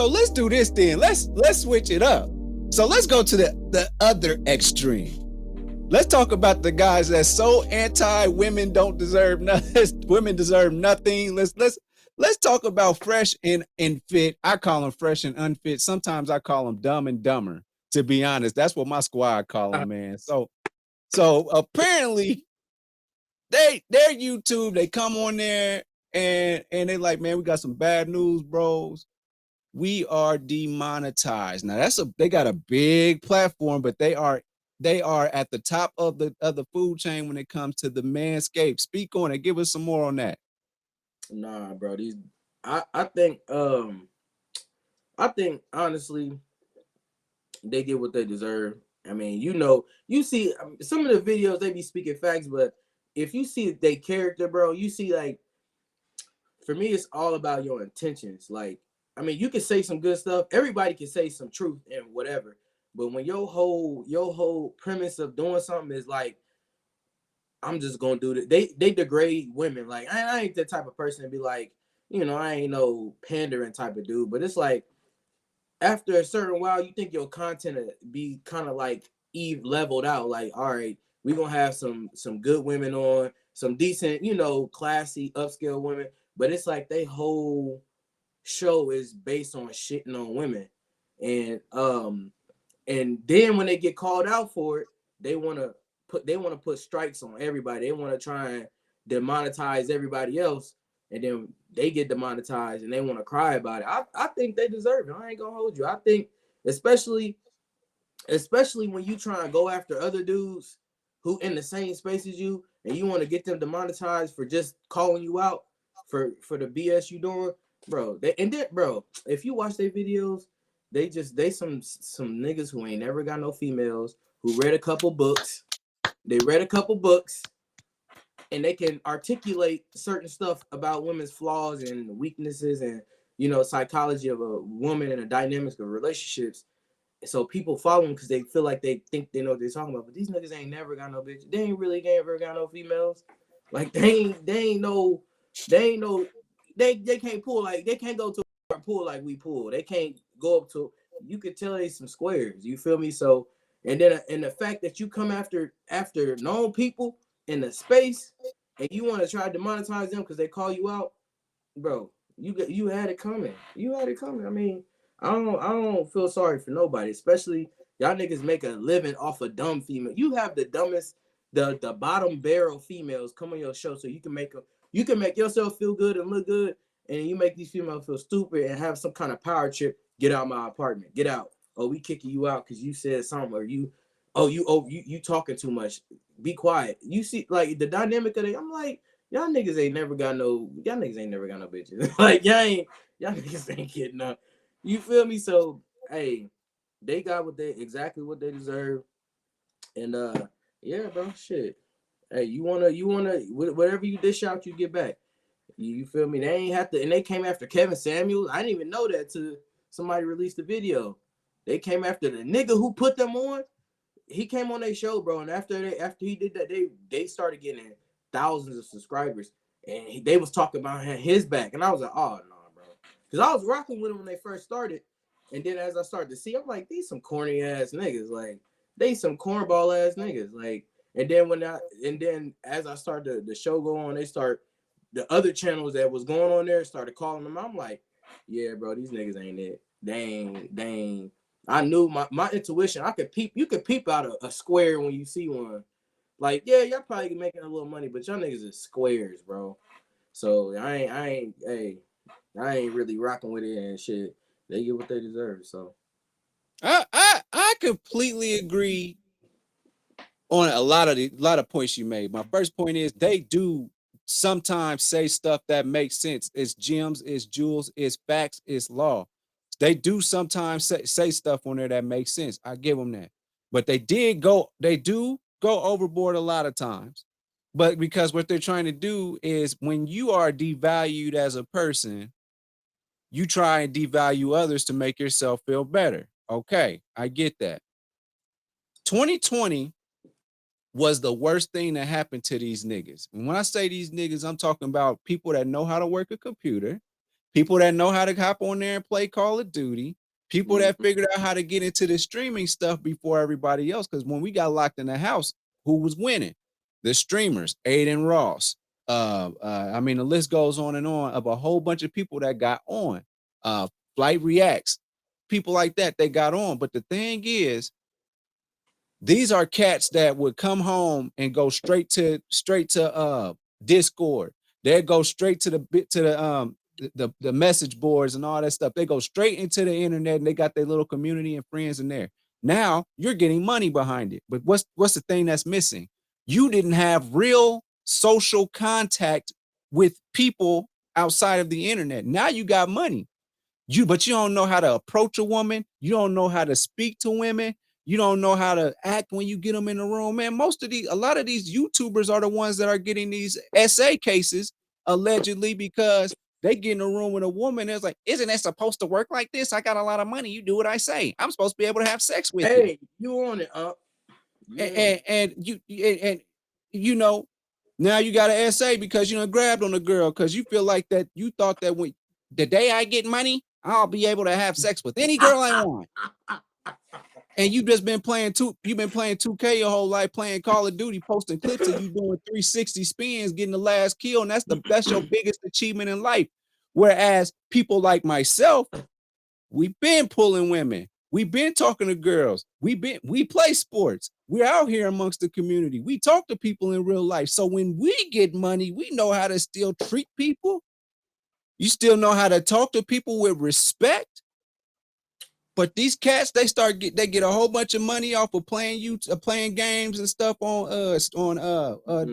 So let's do this then. Let's switch it up. So let's go to the other extreme. Let's talk about the guys that's so anti women don't deserve nothing. Women deserve nothing. Let's talk about fresh and fit. I call them fresh and unfit. Sometimes I call them dumb and dumber. To be honest, that's what my squad call them, man. So apparently they're YouTube. They come on there and they like, man, we got some bad news, bros. We are demonetized. Now they got a big platform, but they are at the top of the food chain when it comes to the manscape. Speak on it. Give us some more on that. Nah, bro. I think honestly, they get what they deserve. I mean, you see some of the videos they be speaking facts, but if you see their character, bro, you see like, for me, it's all about your intentions. Like, I mean, you can say some good stuff. Everybody can say some truth and whatever, but when your whole premise of doing something is like, I'm just gonna do that. They degrade women. Like, I ain't that type of person to be like, I ain't no pandering type of dude. But it's like, after a certain while, you think your content be kind of like leveled out. Like, all right, we're gonna have some good women on, some decent, classy, upscale women. But it's like they whole show is based on shitting on women. And then when they get called out for it, they wanna put strikes on everybody. They want to try and demonetize everybody else, and then they get demonetized and they want to cry about it. I think they deserve it. I ain't gonna hold you. I think especially when you try and go after other dudes who in the same space as you, and you want to get them demonetized for just calling you out for the BS you doing, bro. Bro, if you watch their videos, they some niggas who ain't never got no females, who read a couple books. They read a couple books, and they can articulate certain stuff about women's flaws and weaknesses and psychology of a woman and the dynamics of relationships. So people follow them because they feel like they think they know what they're talking about. But these niggas ain't never got no bitch. They ain't really ever got no females. Like they can't pull, like they can't go to a pool like we pull. They can't go up to, you could tell they some squares. You feel me? So and the fact that you come after known people in the space and you want to try to monetize them because they call you out, bro. You had it coming. You had it coming. I mean, I don't feel sorry for nobody, especially y'all niggas make a living off of dumb female. You have the dumbest, the bottom barrel females come on your show so you can make yourself feel good and look good, and you make these females feel stupid and have some kind of power trip. Get out of my apartment. Get out. Oh, we kicking you out because you said something, or you talking too much. Be quiet. You see, like the dynamic of it. I'm like, y'all niggas ain't never got no bitches. Like y'all niggas ain't getting up. You feel me? So hey, they got exactly what they deserve. And yeah, bro, shit. Hey, you wanna whatever you dish out, you get back. You feel me? They ain't have to, and they came after Kevin Samuels. I didn't even know that till somebody released the video. They came after the nigga who put them on. He came on their show, bro, and after he did that, they started getting thousands of subscribers, and they was talking about his back, and I was like, oh no, bro, because I was rocking with him when they first started, and then as I started to see, I'm like, these some corny ass niggas, like they some cornball ass niggas, like, and then as I started the show go on, the other channels that was going on there started calling them. I'm like, yeah, bro, these niggas ain't it. They ain't. I knew my intuition. I could peep. You could peep out a square when you see one. Like, yeah, y'all probably making a little money, but y'all niggas is squares, bro. So I ain't really rocking with it and shit. They get what they deserve. So I completely agree on a lot of points you made. My first point is they do sometimes say stuff that makes sense. It's gems, it's jewels, it's facts, it's law. They do sometimes say stuff on there that makes sense. I give them that. But they do go overboard a lot of times. But because what they're trying to do is when you are devalued as a person, you try and devalue others to make yourself feel better. Okay, I get that. 2020 was the worst thing that happened to these niggas. And when I say these niggas, I'm talking about people that know how to work a computer, people that know how to hop on there and play Call of Duty, people that figured out how to get into the streaming stuff before everybody else. Because when we got locked in the house, who was winning? The streamers, Aiden Ross. I mean, the list goes on and on of a whole bunch of people that got on. Flight Reacts, people like that, they got on. But the thing is, these are cats that would come home and go straight to Discord. They go straight to the message boards and all that stuff. They go straight into the internet and they got their little community and friends in there. Now you're getting money behind it. But what's the thing that's missing? You didn't have real social contact with people outside of the internet. Now you got money. But you don't know how to approach a woman. You don't know how to speak to women. You don't know how to act when you get them in the room, man. A lot of these YouTubers are the ones that are getting these SA cases allegedly because they get in a room with a woman. It's like, isn't that supposed to work like this? I got a lot of money. You do what I say. I'm supposed to be able to have sex with you. Hey, you on it, And you know, now you got an SA because you grabbed on the girl because you feel like that you thought that when the day I get money, I'll be able to have sex with any girl I want. And you've just been playing 2K your whole life, playing Call of Duty, posting clips of you doing 360 spins, getting the last kill, and that's your biggest achievement in life. Whereas people like myself, we've been pulling women, we've been talking to girls, we play sports, we're out here amongst the community, we talk to people in real life. So when we get money, we know how to still treat people. You still know how to talk to people with respect. But these cats, they get a whole bunch of money off of playing games and stuff on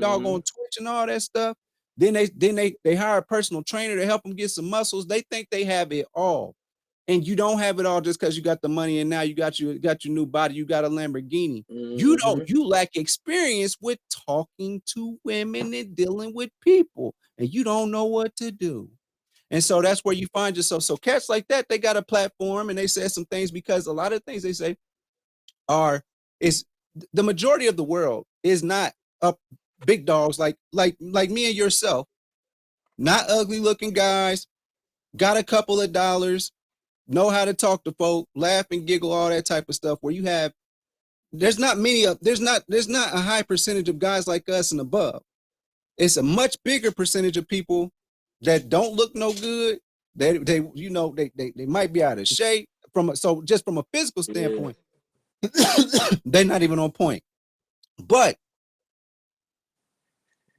doggone Twitch and all that stuff. Then they hire a personal trainer to help them get some muscles. They think they have it all, and you don't have it all just because you got the money and now you got your new body, you got a Lamborghini. You lack experience with talking to women and dealing with people, and you don't know what to do. And so that's where you find yourself. So cats like that, they got a platform and they say some things because a lot of things they say is the majority of the world is not up big dogs like me and yourself, not ugly looking guys, got a couple of dollars, know how to talk to folk, laugh and giggle, all that type of stuff. Where there's not a high percentage of guys like us and above. It's a much bigger percentage of people that don't look no good. They might be out of shape just from a physical standpoint, they're not even on point. But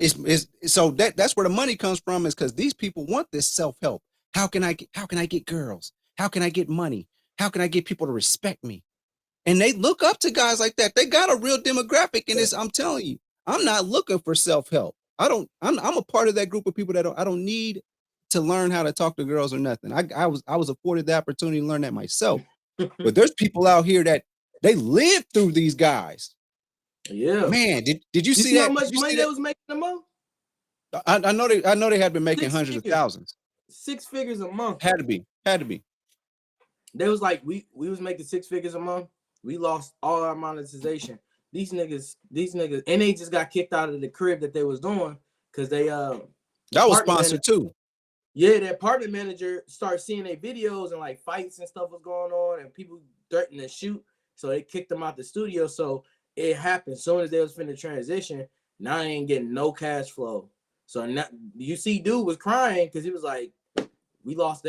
that's where the money comes from, is because these people want this self-help. How can I get girls? How can I get money? How can I get people to respect me? And they look up to guys like that. They got a real demographic in this. I'm telling you, I'm not looking for self-help. I'm a part of that group of people that I don't need to learn how to talk to girls or nothing. I was afforded the opportunity to learn that myself. But there's people out here that they live through these guys. Yeah, man. Did you see that? How much money they was making a month? I know they had been making hundreds of thousands. 6 figures a month. Had to be. They was like, we was making 6 figures a month. We lost all our monetization. These niggas, and they just got kicked out of the crib that they was doing because they that was sponsored too. Yeah, that apartment manager started seeing their videos and like fights and stuff was going on and people threatening to shoot, so they kicked them out the studio. So it happened as soon as they was finna transition. Now I ain't getting no cash flow. So now you see, dude was crying because he was like, we lost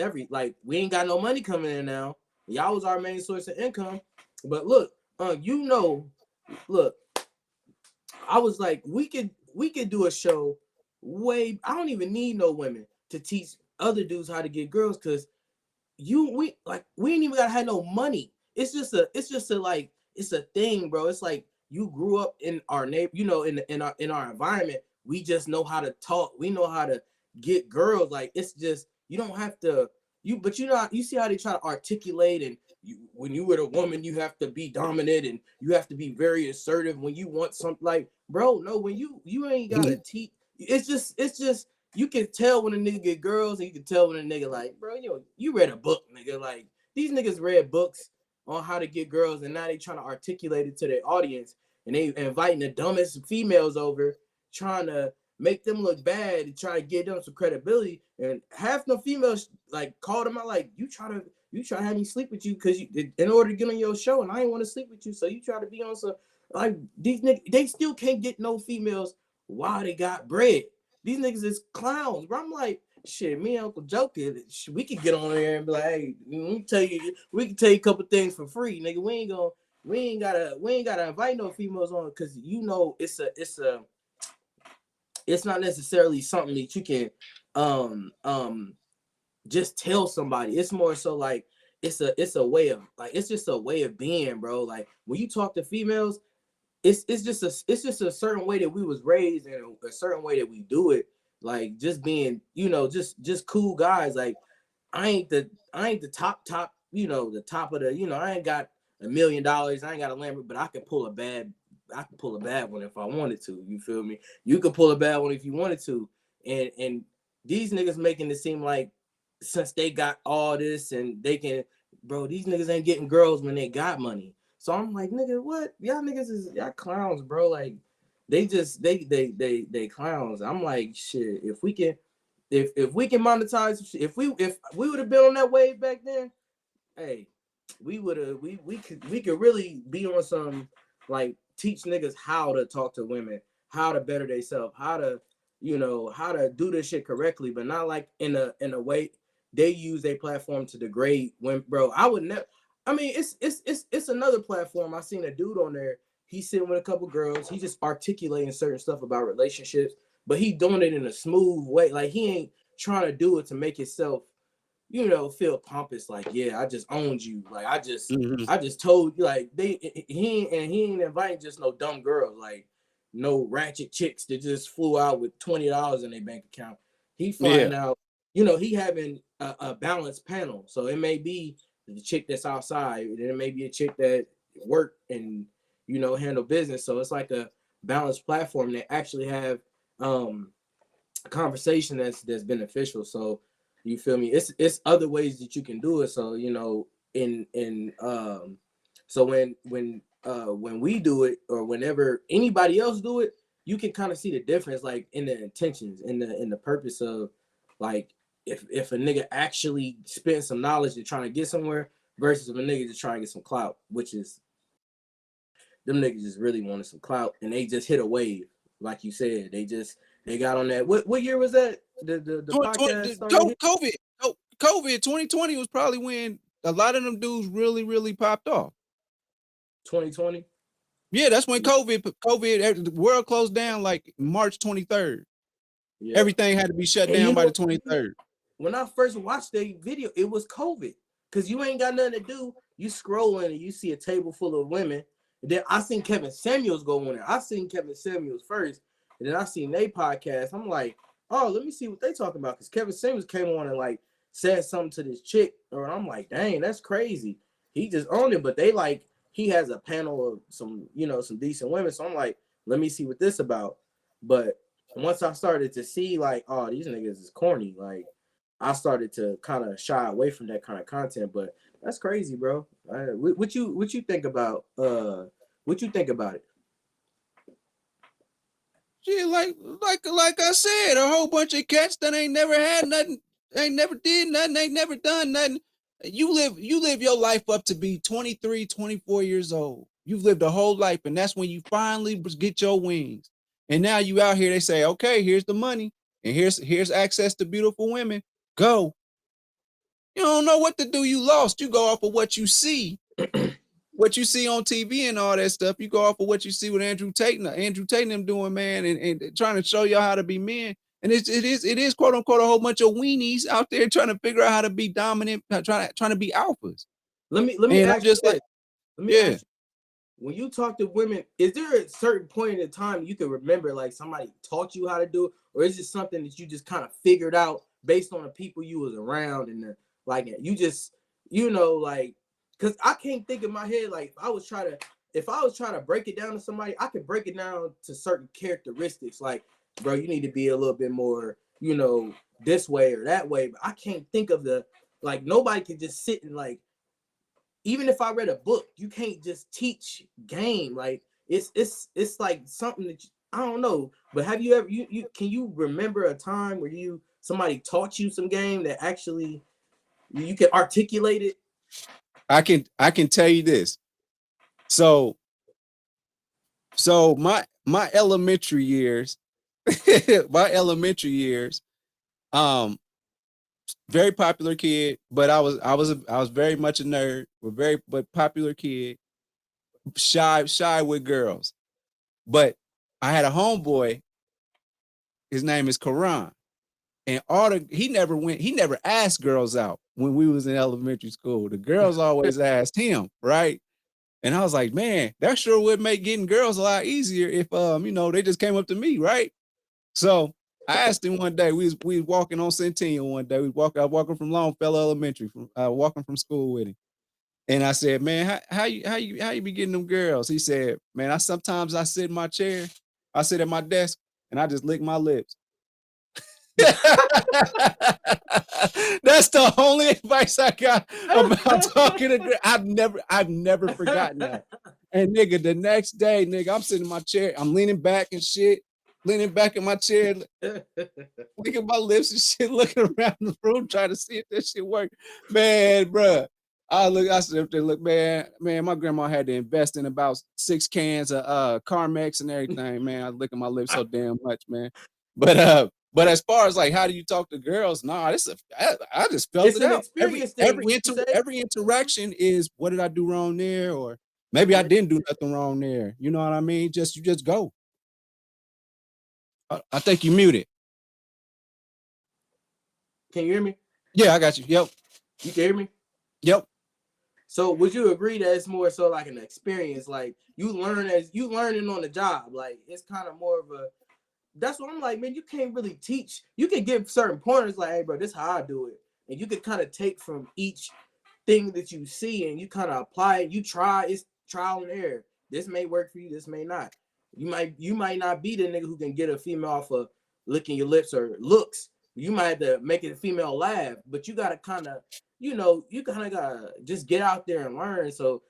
we ain't got no money coming in now. Y'all was our main source of income. But look, look, I was like, we could do a show I don't even need no women to teach other dudes how to get girls, because we ain't even gotta have no money. It's just a thing, bro. It's like you grew up in our neighbor, in our environment. We just know how to talk. We know how to get girls. Like, it's just, you don't have to you see how they try to articulate, and when you were a woman, you have to be dominant and you have to be very assertive when you want something. Like, bro, no, when you ain't gotta teach. It's just you can tell when a nigga get girls, and you can tell when a nigga like, bro, you read a book, nigga. Like, these niggas read books on how to get girls, and now they trying to articulate it to their audience, and they inviting the dumbest females over, trying to make them look bad and try to get them some credibility. And half the females like called them out like, you try to have me sleep with you because you in order to get on your show, and I ain't want to sleep with you, so you try to be on some like these niggas. They still can't get no females while they got bread. These niggas is clowns, bro. I'm like, shit, me and Uncle Joker, we could get on there and be like, hey, we can tell you a couple things for free, nigga. We ain't gotta invite no females on, because you know it's not necessarily something that you can just tell somebody. It's more so like it's a way of like, it's just a way of being, bro. Like when you talk to females, it's just a certain way that we was raised and a certain way that we do it. Like just being, just cool guys. Like I ain't the top, the top of the, I ain't got $1 million. I ain't got a Lamborghini, but I can pull a bad one if I wanted to. You feel me? You could pull a bad one if you wanted to. And these niggas making it seem like since they got all this and they can, bro, these niggas ain't getting girls when they got money. So I'm like, nigga, what? Y'all niggas is y'all clowns, bro. Like they clowns. I'm like, shit, if we can monetize, if we would have been on that wave back then, hey, we could really be on some, like, teach niggas how to talk to women, how to better themselves, how to do this shit correctly, but not like in a way they use their platform to degrade women, bro. I would never. I mean, it's another platform. I seen a dude on there. He's sitting with a couple girls. He's just articulating certain stuff about relationships, but he doing it in a smooth way. Like he ain't trying to do it to make himself, feel pompous. Like, yeah, I just owned you. Like I just told you. Like he ain't inviting just no dumb girls. Like no ratchet chicks that just flew out with $20 in their bank account. He flying out. He having a balanced panel. So it may be the chick that's outside, and it may be a chick that work and handle business. So it's like a balanced platform that actually have a conversation that's beneficial. So you feel me? It's other ways that you can do it. So so when we do it, or whenever anybody else do it, you can kind of see the difference, like in the intentions, in the purpose of, like, if a nigga actually spent some knowledge to trying to get somewhere versus if a nigga just trying to get some clout, which is them niggas just really wanted some clout and they just hit a wave, like you said. They got on that. What year was that? The podcast started? COVID 2020 was probably when a lot of them dudes really, really popped off. 2020. Yeah, that's when COVID, the world closed down like March 23rd. Yeah. Everything had to be shut down by the 23rd. When I first watched the video, it was COVID, because you ain't got nothing to do. You scroll in and you see a table full of women. And then I seen Kevin Samuels go on there. I seen Kevin Samuels first, and then I seen they podcast. I'm like, oh, let me see what they talking about, because Kevin Samuels came on and like said something to this chick, or I'm like, dang, that's crazy. He just owned it, but they like, he has a panel of some decent women. So I'm like, let me see what this about. But once I started to see like, oh, these niggas is corny, like I started to kind of shy away from that kind of content. But that's crazy, bro. What you think about what you think about it? Yeah, like I said, a whole bunch of cats that ain't never had nothing, ain't never did nothing, ain't never done nothing. You live your life up to be 23, 24 years old. You've lived a whole life, and that's when you finally get your wings. And now you out here, they say, okay, here's the money, and here's access to beautiful women. Go. You don't know what to do. You lost. You go off of what you see. What you see on TV and all that stuff. You go off of what you see with Andrew Tate them doing, man, and trying to show y'all how to be men. And it is quote unquote a whole bunch of weenies out there trying to figure out how to be dominant, trying to be alphas. Let me ask you this. Ask you, when you talk to women, is there a certain point in time you can remember like somebody taught you how to do it, or is it something that you just kind of figured out based on the people you was around and like you just like, because I can't think in my head, like if I was trying to break it down to somebody, I could break it down to certain characteristics. Like, bro, you need to be a little bit more, this way or that way. But I can't think of like, nobody can just sit and like, even if I read a book, you can't just teach game. Like it's like something that I don't know, but have you ever can you remember a time where somebody taught you some game that actually you can articulate it? I can tell you this. So my elementary years, um, very popular kid, but I was very much a nerd, but popular kid, shy with girls. But I had a homeboy, his name is Karan. And he never asked girls out when we was in elementary school. The girls always asked him, right? And I was like, man, that sure would make getting girls a lot easier if they just came up to me, right? So I asked him one day, we was walking on Centennial one day. I was walking from Longfellow Elementary, walking from school with him. And I said, man, how you be getting them girls? He said, man, sometimes I sit in my chair, I sit at my desk, and I just lick my lips. That's the only advice I got about talking to girls. I've never forgotten that. And nigga, the next day, nigga, I'm sitting in my chair, I'm leaning back and shit, leaning back in my chair, licking my lips and shit, looking around the room, trying to see if that shit worked. Man, bruh. I said, look, man, my grandma had to invest in about 6 cans of Carmex and everything, man. I was licking my lips so damn much, man. But as far as like how do you talk to girls, I just felt It's it an out. experience thing. Every interaction is what did I do wrong there, or maybe I didn't do nothing wrong there. You know what I mean? You just go. I think you muted. Can you hear me? Yeah, I got you. Yep. You can hear me? Yep. So would you agree that it's more so like an experience, like you learning on the job? Like it's kind of more of a, that's what I'm like, man, you can't really teach. You can give certain pointers like, hey bro, this is how I do it. And you can kind of take from each thing that you see and you kind of apply it. You try, it's trial and error. This may work for you, this may not. You might not be the nigga who can get a female off of licking your lips or looks. You might have to make it a female laugh, but you gotta kind of, you kind of gotta just get out there and learn. So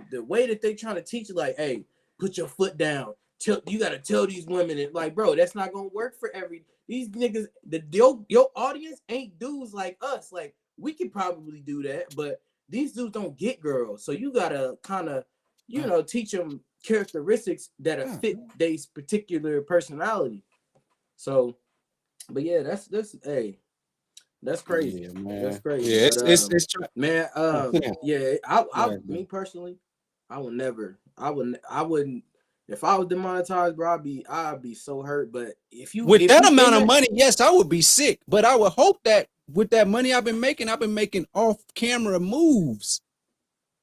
the way that they trying to teach you, like, hey, put your foot down. You gotta tell these women, and like, bro, that's not gonna work for these niggas. Your audience ain't dudes like us. Like, we could probably do that, but these dudes don't get girls. So you gotta kind of, teach them characteristics that fit their particular personality. So, but yeah, that's hey, that's crazy. Yeah, man. That's crazy. Yeah, But, man, yeah, me personally, I wouldn't. If I was demonetized, bro, I'd be so hurt. But with that amount of money, yes, I would be sick. But I would hope that with that money I've been making off-camera moves.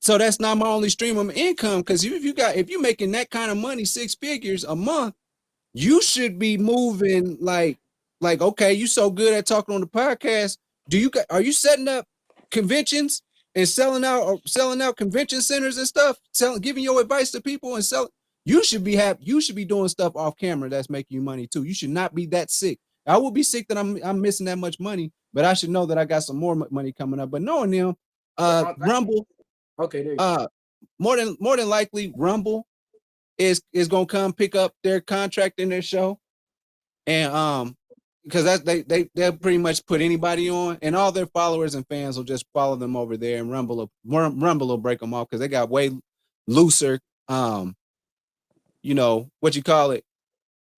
So that's not my only stream of income. Because if you're making that kind of money, 6 figures a month, you should be moving like okay, you so good at talking on the podcast. Are you setting up conventions and selling out convention centers and stuff, giving your advice to people and selling? You should be doing stuff off camera that's making you money too. You should not be that sick. I would be sick that I'm missing that much money, but I should know that I got some more money coming up. But knowing them, Rumble, okay, there you go. more than likely, Rumble is gonna come pick up their contract in their show, and because they'll pretty much put anybody on, and all their followers and fans will just follow them over there, and Rumble will break them off because they got way looser, what you call it,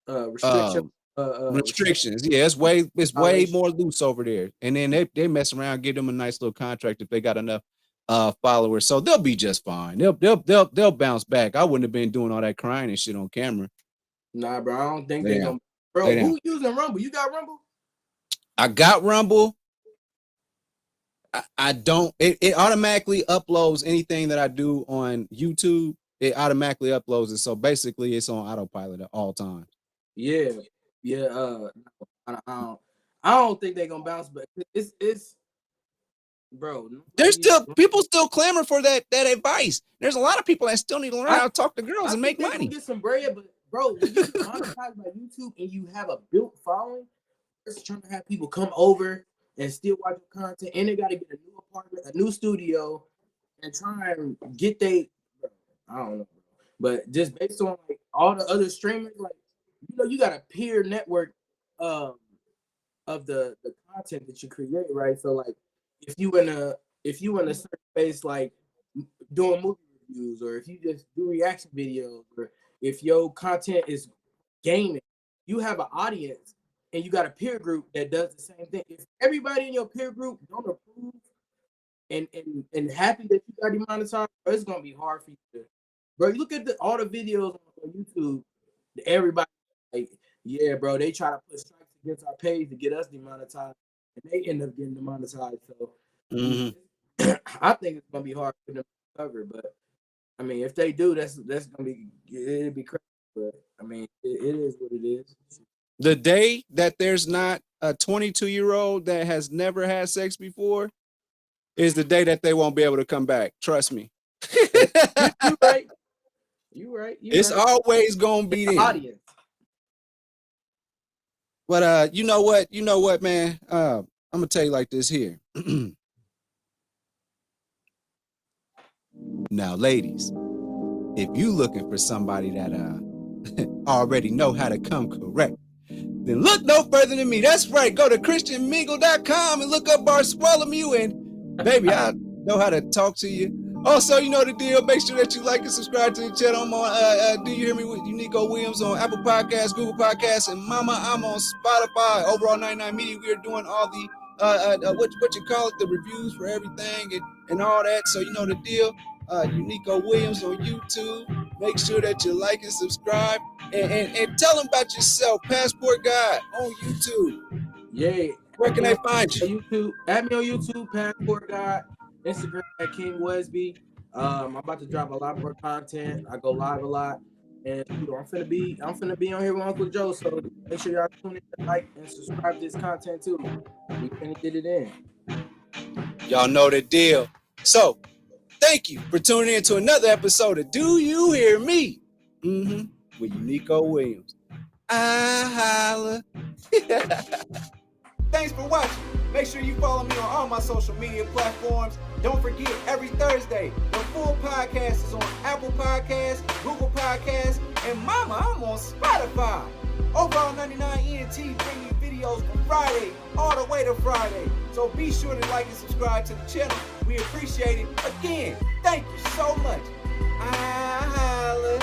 restrictions. Yeah, it's way more loose over there, and then they mess around, give them a nice little contract if they got enough followers, so they'll be just fine. They'll bounce back. I wouldn't have been doing all that crying and shit on camera. Nah, bro, I don't think they're gonna. Bro, who using Rumble? You got Rumble? I got Rumble. I don't. It automatically uploads anything that I do on YouTube. It automatically uploads it, so basically it's on autopilot at all times. Yeah. I don't think they're gonna bounce, but it's. Bro, there's people still clamor for that advice. There's a lot of people that still need to learn how to talk to girls and make money. Get some bread, but bro, when you monetize by YouTube and you have a built following, it's trying to have people come over and still watch your content, and they got to get a new apartment, a new studio, and try and get I don't know, but just based on like all the other streamers, like you got a peer network of the content that you create, right? So like if you in a certain space like doing movie reviews, or if you just do reaction videos, or if your content is gaming, you have an audience and you got a peer group that does the same thing. If everybody in your peer group don't approve and happy that you got demonetized, it's gonna be hard for you to, bro. You look at all the videos on YouTube, everybody like, yeah, bro, they try to put strikes against our page to get us demonetized, and they end up getting demonetized. So I think it's gonna be hard for them to cover, but I mean, if they do, that's gonna be, it'll be crazy. But I mean, it is what it is. The day that there's not a 22-year-old that has never had sex before is the day that they won't be able to come back. Trust me. You right. You right. It's always gonna be the audience. But you know what, man? I'm gonna tell you like this here. Now, ladies, if you looking for somebody that already know how to come correct, then look no further than me. That's right. Go to christianmingle.com and look up Bartholomew, and baby, I know how to talk to you. Also, you know the deal. Make sure that you like and subscribe to the channel. I'm on Do You Hear Me with Unico Williams on Apple Podcasts, Google Podcasts, and Mama, I'm on Spotify. Overall 99 Media, we are doing all the what you call it, the reviews for everything and all that. So you know the deal. Unico Williams on YouTube. Make sure that you like and subscribe, and tell them about yourself. Passport Guy on YouTube. Yeah. Where can they find you? YouTube. Add me on YouTube, Passport Guy. Instagram at King Wesby. I'm about to drop a lot more content. I go live a lot, and I'm finna be on here with Uncle Joe. So make sure y'all tune in, like, and subscribe to this content too. We finna get it in. Y'all know the deal. So thank you for tuning in to another episode of Do You Hear Me? With Unico Williams. I holla. Thanks for watching. Make sure you follow me on all my social media platforms. Don't forget, every Thursday, the full podcast is on Apple Podcasts, Google Podcasts, and Mama, I'm on Spotify. Overall 99 ENT bring you videos from Friday all the way to Friday. So be sure to like and subscribe to the channel. We appreciate it. Again, thank you so much. I holla.